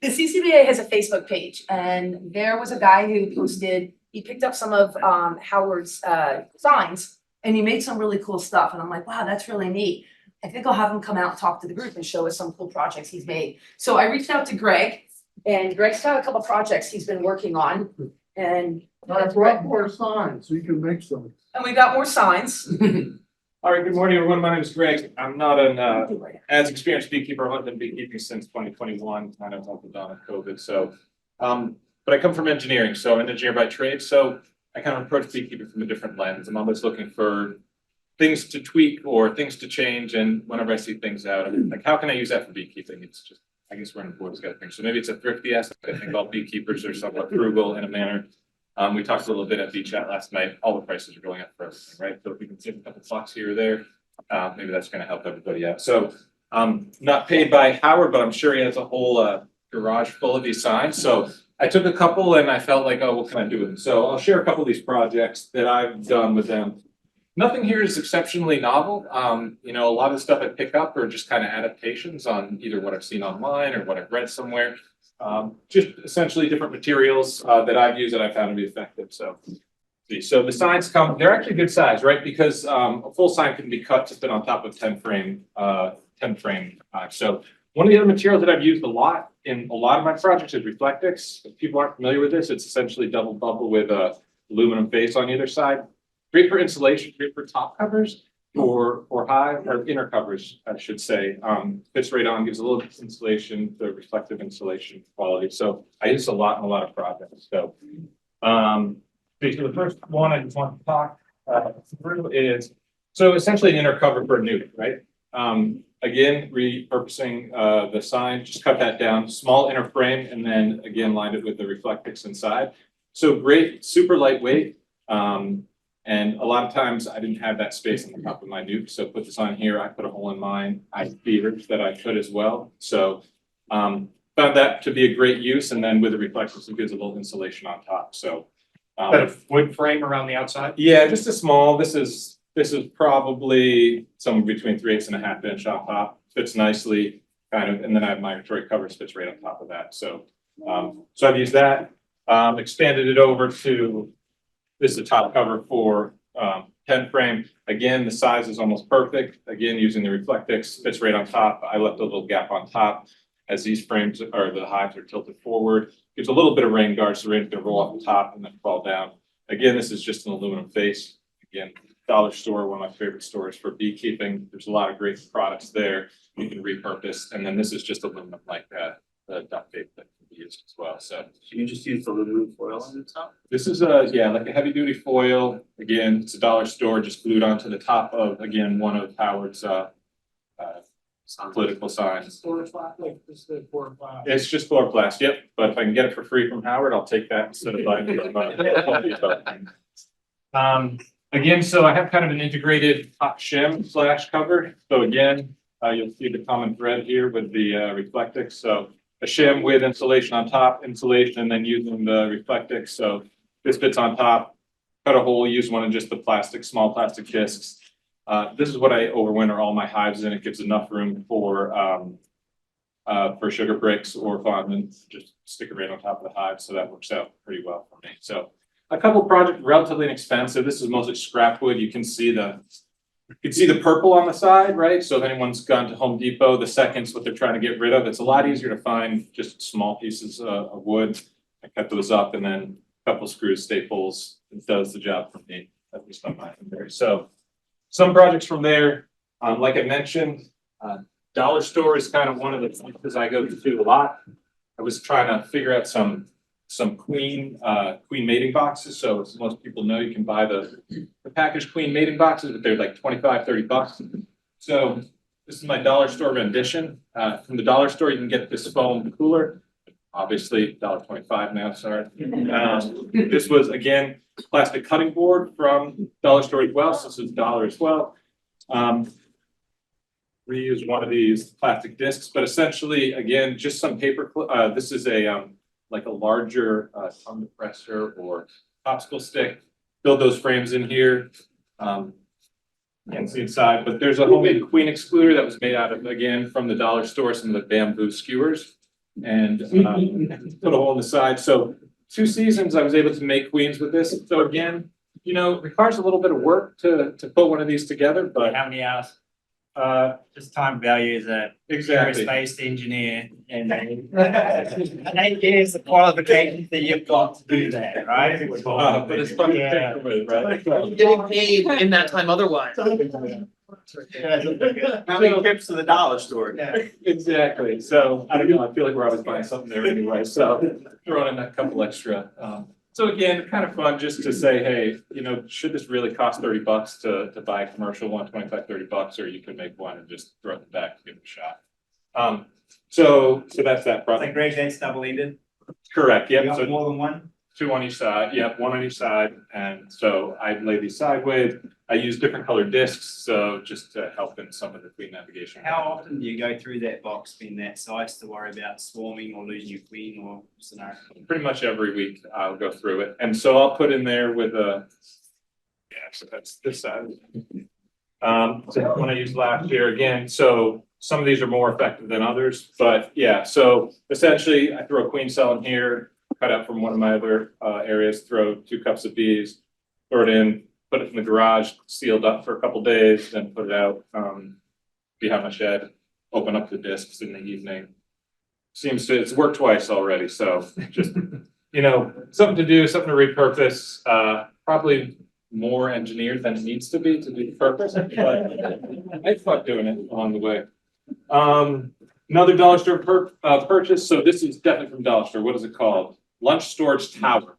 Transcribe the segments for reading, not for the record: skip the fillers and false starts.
The CCBA has a Facebook page, and there was a guy who posted, he picked up some of Howard's signs, and he made some really cool stuff, and I'm like, wow, that's really neat. I think I'll have him come out and talk to the group and show us some cool projects he's made. So I reached out to Greg, and Greg's got a couple projects he's been working on, and I brought more signs so you can make some. we got more signs. All right, good morning, everyone. My name is Greg. I'm not an as experienced beekeeper. I've been beekeeping since 2021, kind of up and down with COVID. So, but I come from engineering, so I'm an engineer by trade. So I kind of approach beekeeping from a different lens. I'm always looking for things to tweak or things to change. And whenever I see things out, I'm like, how can I use that for beekeeping? It's just, I guess we're in the boys got things. So maybe it's a thrifty aspect. I think all beekeepers are somewhat frugal in a manner. We talked a little bit at Beach Chat last night. All the prices are going up for everything, right? So if we can save a couple bucks here or there, maybe that's going to help everybody out. So not paid by Howard, but I'm sure he has a whole garage full of these signs. So I took a couple and I felt like, oh, what can I do with them? So I'll share a couple of these projects that I've done with them. Nothing here is exceptionally novel. You know, a lot of the stuff I pick up are just kind of adaptations on either what I've seen online or what I've read somewhere. Just essentially different materials that I've used that I found to be effective. So the signs come, they're actually good size, right? Because a full sign can be cut to fit on top of 10 frame. So one of the other materials that I've used a lot in a lot of my projects is Reflectix. If people aren't familiar with this, it's essentially double bubble with a aluminum face on either side. Great for insulation, great for top covers. Or high or inner covers, I should say. Fits right on, gives a little insulation, the reflective insulation quality. So I use a lot in a lot of projects. So, so the first one I just want to talk through is so essentially an inner cover for a nuke, right? Again, repurposing the sign, just cut that down, small inner frame, and then again lined it with the Reflectix inside. So great, super lightweight. And a lot of times I didn't have that space on the top of my nuke. So put this on here, I put a hole in mine. I feared that I could as well. So found that to be a great use. And then with the Reflectix, it gives a little insulation on top. So that a wood frame around the outside? Yeah, just a small, this is probably somewhere between 3/8 and a half inch on top. Fits nicely, kind of, and then I have migratory covers fits right on top of that. So so I've used that, expanded it over to this is a top cover for 10 frame. Again, the size is almost perfect. Again, using the Reflectix, fits right on top. I left a little gap on top as these frames or the hives are tilted forward. Gives a little bit of rain guard, so the rain's gonna roll off the top and then fall down. Again, this is just an aluminum face. Again, dollar store, one of my favorite stores for beekeeping. There's a lot of great products there you can repurpose. And then this is just aluminum like the duct tape that can be used as well. So you just use the aluminum foil on the top? this is yeah, like a heavy duty foil. Again, it's a dollar store, just glued onto the top of, again, one of Howard's political signs. It's just chloroplast, yep. But if I can get it for free from Howard, I'll take that instead of buying it. Again, so I have kind of an integrated top shim / cover. So again, you'll see the common thread here with the Reflectix. So a shim with insulation on top, insulation, and then using the Reflectix. So this fits on top, cut a hole, use one of just the plastic, small plastic discs. This is what I overwinter all my hives in. It gives enough room for sugar bricks or fondant, just stick it right on top of the hive. So that works out pretty well for me. So a couple projects, relatively inexpensive. This is mostly scrap wood. You can see the purple on the side, right? So if anyone's gone to Home Depot, the second's what they're trying to get rid of. It's a lot easier to find just small pieces of wood. I cut those up and then a couple screws, staples. It does the job for me, at least on my there. So some projects from there, like I mentioned, dollar store is kind of one of the places I go to a lot. I was trying to figure out some queen mating boxes. So as most people know, you can buy the packaged queen mating boxes, but they're like 25, 30 bucks. So this is my dollar store rendition. From the dollar store, you can get this foam cooler. Obviously, $1.25 now, sorry. This was, again, plastic cutting board from dollar store as well. So this is $1 as well. Reuse one of these plastic discs, but essentially, again, just some paper. This is a like a larger tongue depressor or popsicle stick. Build those frames in here. You can see inside, but there's a homemade queen excluder that was made out of, again, from the dollar store, some of the bamboo skewers. and put a hole in the side. So 2 seasons I was able to make queens with this. So again, you know, it requires a little bit of work to put one of these together, but How many hours? just Time value is a exactly. aerospace engineer and 8 years of qualifications that you've got to do that, right? But it's fun to Yeah. tinker with, right? Getting paid in that time otherwise. How many trips to the dollar store? Exactly. So I don't know. I feel like we're always buying something there anyway. So throwing in a couple extra. So again, kind of fun just to say, hey, you know, should this really cost $30 to buy a commercial one, $25-$30, or you could make one and just throw it back and give it a shot. So that's that So product. Greg, that's double-ended? Correct. You Yep. got So more than one? 2 on each side. Yep. 1 on each side. And so I lay these sideways. I use different colored discs. So just to help in some of the queen navigation. How often do you go through that box being that size to worry about swarming or losing your queen or scenario? Pretty much every week I'll go through it. And so I'll put in there with a, yeah, so that's this side. So when I used last year again, so some of these are more effective than others, but yeah, so essentially I throw a queen cell in here, cut out from one of my other areas, throw 2 cups of bees, throw it in, put it in the garage, sealed up for a couple days, then put it out behind my shed, open up the discs in the evening. It's worked twice already, so just, you know, something to do, something to repurpose, probably more engineered than it needs to be to do the purpose, but I had fun doing it along the way. Another dollar store purchase. So this is definitely from Dollar Store. What is it called? Lunch storage tower.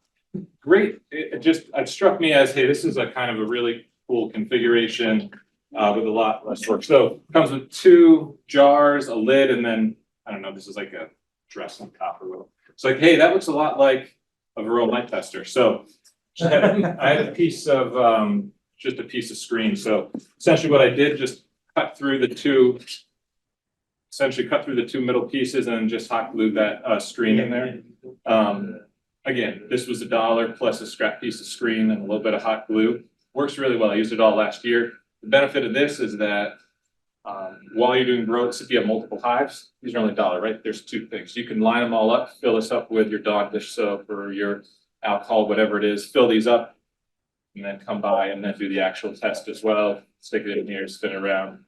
Great. It struck me as, hey, this is a kind of a really cool configuration with a lot less work. So it comes with 2 jars, a lid, and then I don't know. This is like a dress on top or whatever. It's like, hey, that looks a lot like a Varroa light tester. So I had a piece of just a piece of screen. So essentially, what I did just cut through the 2. Essentially, cut through the 2 middle pieces and just hot glued that screen in there. Again, this was $1 plus a scrap piece of screen and a little bit of hot glue. Works really well. I used it all last year. The benefit of this is that while you're doing growths, if you have multiple hives, these are only $1, right? There's 2 things. You can line them all up, fill this up with your Dawn dish soap or your alcohol, whatever it is, fill these up, and then come by and then do the actual test as well. Stick it in here, spin it around.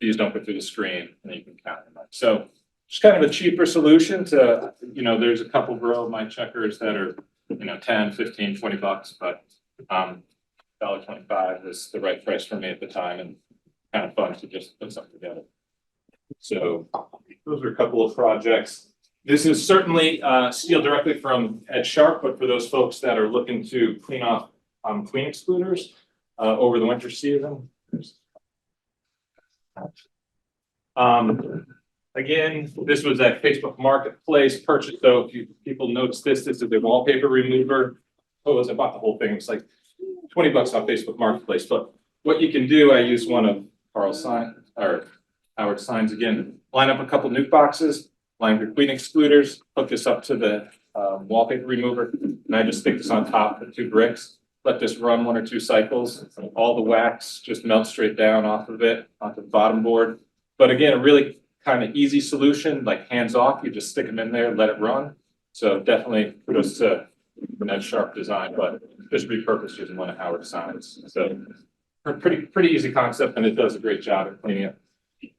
These don't go through the screen, and then you can count them up. So just kind of a cheaper solution to, you know, there's a couple grow my checkers that are, you know, 10, 15, $20, but $1.25 was the right price for me at the time, and kind of fun to just put something together. So those are a couple of projects. This is certainly steel directly from Ed Sharp, but for those folks that are looking to clean off queen excluders over the winter season. Again, this was at Facebook Marketplace purchase. So if people notice this is a wallpaper remover. Oh, I bought the whole thing. It's like $20 on Facebook Marketplace. But what you can do, I use one of Howard Signs again. Line up a couple nuke boxes, line your queen excluders, hook this up to the wallpaper remover, and I just stick this on top of 2 bricks. Let this run 1 or 2 cycles. All the wax just melts straight down off of it, onto the bottom board. But again, a really kind of easy solution, like hands off. You just stick them in there, let it run. So definitely kudos to that sharp design, but just repurposed using one of Howard Signs. So pretty easy concept, and it does a great job at cleaning up.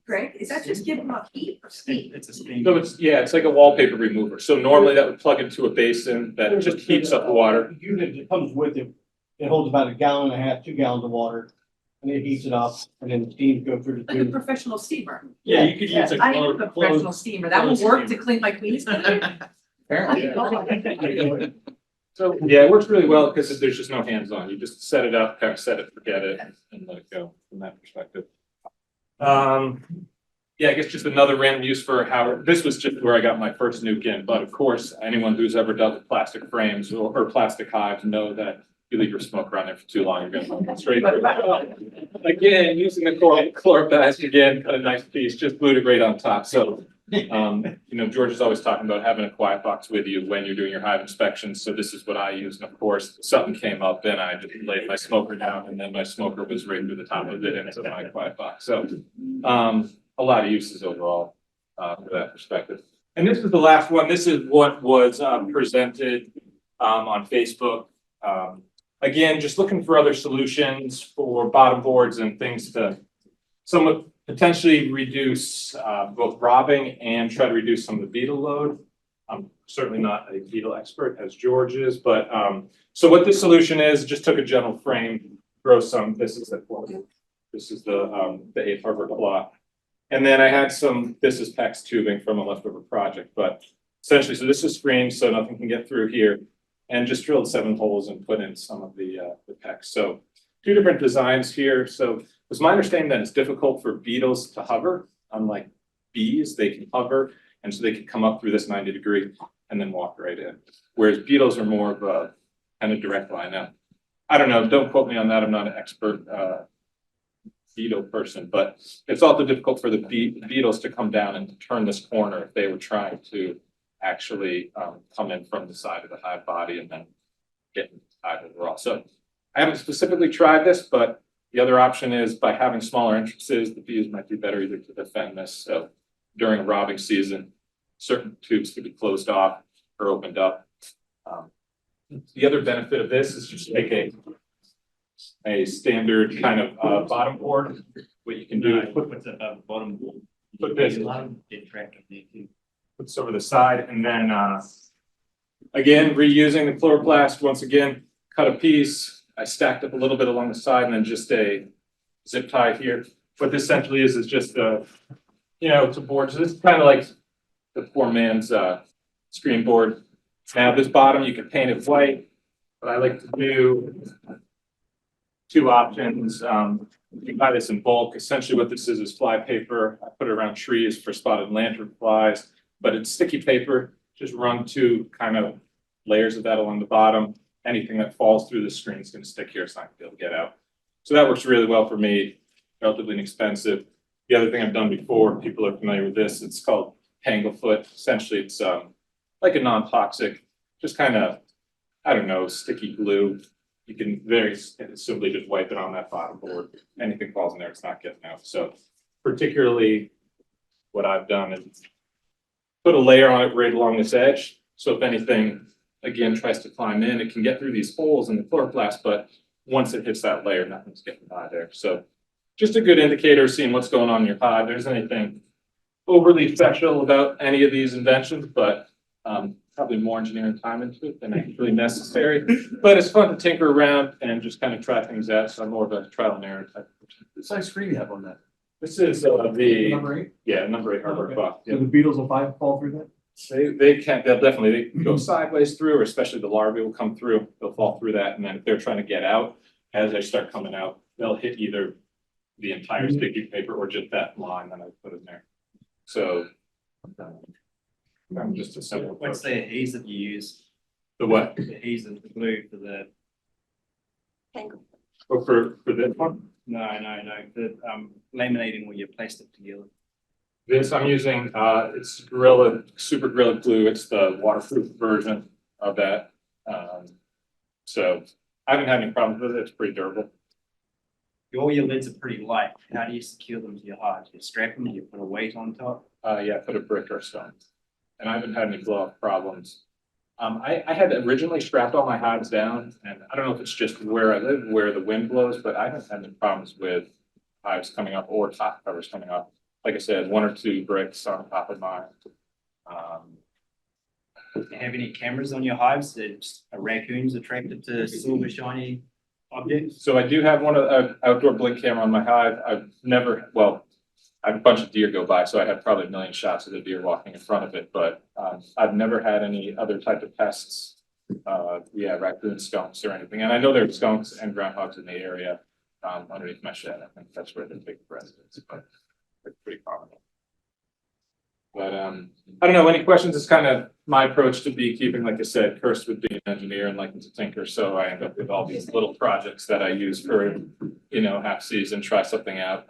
Greg, is that just giving up heat or steam? It's a steam. So it's like a wallpaper remover. So normally that would plug into a basin that just heats up the water. The unit that comes with it, it holds about 1.5 gallons, 2 gallons of water, and it heats it up, and then the steam goes through the Like a tube. professional steamer. Yeah, you could use a I need a professional steamer. That will work to clean my queen excluder. Apparently. So, yeah, it works really well because there's just no hands-on. You just set it up, kind of set it, forget it, and let it go from that perspective. Yeah, I guess just another random use for Howard. This was just where I got my first nuke in, but of course, anyone who's ever dealt with plastic frames or plastic hives know that you leave your smoke around there for too long, you're gonna straight through. Again, using the chloroplast again, cut a nice piece, just glued it right on top. So, you know, George is always talking about having a quiet box with you when you're doing your hive inspections. So this is what I use. And of course, something came up, then I just laid my smoker down, and then my smoker was right through the top of it into my quiet box. So, a lot of uses overall for that perspective. And this is the last one. This is what was presented on Facebook. Again, just looking for other solutions for bottom boards and things to somewhat potentially reduce both robbing and try to reduce some of the beetle load. I'm certainly not a beetle expert as George is, but so what this solution is, just took a general frame, grow some, this is the 8 Harvard plot. And then I had some, this is PEX tubing from a leftover project, but essentially, so this is screened so nothing can get through here. And just drilled 7 holes and put in some of the PEX. So 2 different designs here. So it was my understanding that it's difficult for beetles to hover, unlike bees, they can hover. And so they can come up through this 90-degree and then walk right in. Whereas beetles are more of a kind of direct line. Now, I don't know, don't quote me on that. I'm not an expert beetle person, but it's also difficult for the beetles to come down and turn this corner if they were trying to actually come in from the side of the hive body and then get into the hive overall. So I haven't specifically tried this, but the other option is by having smaller entrances, the bees might be better either to defend this. So during a robbing season, certain tubes could be closed off or opened up. The other benefit of this is just make a standard kind of bottom board. What you can do is put the bottom wall. Put this. Get trapped up there too. Put this over the side, and then again reusing the chloroplast. Once again, cut a piece. I stacked up a little bit along the side, and then just a zip tie here. What this essentially is just it's a board. So this is kind of like the poor man's screen board. Now this bottom you can paint it white, but I like to do 2 options. You can buy this in bulk. Essentially what this is fly paper. I put it around trees for spotted lantern flies, but it's sticky paper. Just run 2 kind of layers of that along the bottom. Anything that falls through the screen is going to stick here. It's not going to be able to get out. So that works really well for me, relatively inexpensive. The other thing I've done before, people are familiar with this, it's called Tanglefoot. Essentially, it's like a non-toxic, just kind of, I don't know, sticky glue. You can very simply just wipe it on that bottom board. Anything falls in there, it's not getting out. So particularly what I've done is put a layer on it right along this edge. So if anything, again, tries to climb in, it can get through these holes in the chloroplast, but once it hits that layer, nothing's getting by there. So just a good indicator of seeing what's going on in your hive. There's anything overly special about any of these inventions, but probably more engineering time into it than actually necessary. But it's fun to tinker around and just kind of try things out. So I'm more of a trial and error type of person. What size screen you have on that? This is Number 8? number 8 Harvard clock. So the beetles will fall through that? They'll definitely go sideways through, or especially the larvae will come through. They'll fall through that, and then if they're trying to get out, as they start coming out, they'll hit either the entire sticky paper or just that line that I put in there. So I'm just a simple. What's the adhesive you use? The what? The adhesive, the glue for the. Oh, for this one? No. The laminating with your plastic together. This I'm using, it's Super Gorilla Glue. It's the waterproof version of that. So I haven't had any problems with it. It's pretty durable. All your lids are pretty light. How do you secure them to your hive? Do you strap them? Do you put a weight on top? Yeah, put a brick or stone. And I haven't had any blow up problems. I had originally strapped all my hives down, and I don't know if it's just where I live, where the wind blows, but I haven't had any problems with hives coming up or top covers coming up. Like I said, 1 or 2 bricks on top of mine. Do you have any cameras on your hives that are raccoons attracted to silver shiny objects? So I do have an outdoor blink camera on my hive. I had a bunch of deer go by, so I had probably 1 million shots of the deer walking in front of it, but I've never had any other type of pests. Raccoon, skunks or anything. And I know there's skunks and groundhogs in the area underneath my shed. I think that's where the big residence, but it's pretty common. But I don't know, any questions? It's kind of my approach to beekeeping. Like I said, cursed with being an engineer and liking to tinker. So I end up with all these little projects that I use for, half season, try something out.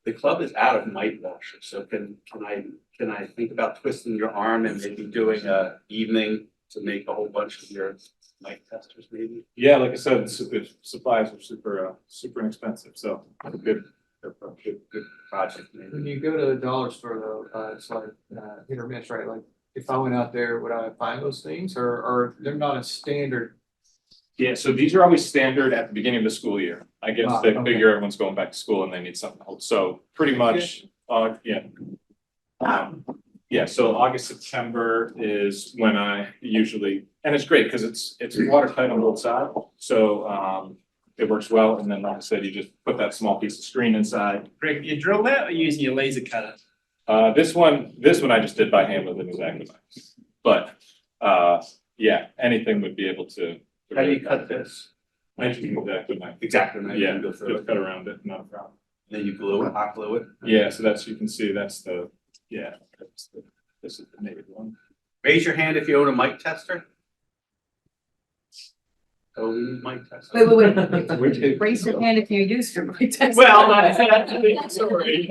The club is out of mite washer, so can I think about twisting your arm and maybe doing a evening to make a whole bunch of your mite testers maybe? Yeah, like I said, the supplies are super inexpensive. So a good good project, When maybe. you go to the dollar store though, it's like, hit or miss, right? Like, if I went out there, would I find those things or they're not a standard? Yeah, so these are always standard at the beginning of the school year. I guess Ah, they okay. figure everyone's going back to school and they need something else. So pretty much, yeah. Yeah, so August, September is when I usually, and it's great because it's watertight on both sides. So it works well. And then like I said, you just put that small piece of screen inside. Greg, you drill that or using your laser cutter? This one I just did by hand with an X-Acto knife. But yeah, anything would be able to. How do you cut this? I just use X-Acto knife. Exactly, and then you Yeah, can go just through it. cut around it, not a problem. Then you glue it, hot glue it. Yeah, so that's, you can see that's the, yeah, this is the native one. Raise your hand if you own a mic tester. Oh, we need mic tester. Wait, raise your hand if you used your. Well, that's, sorry.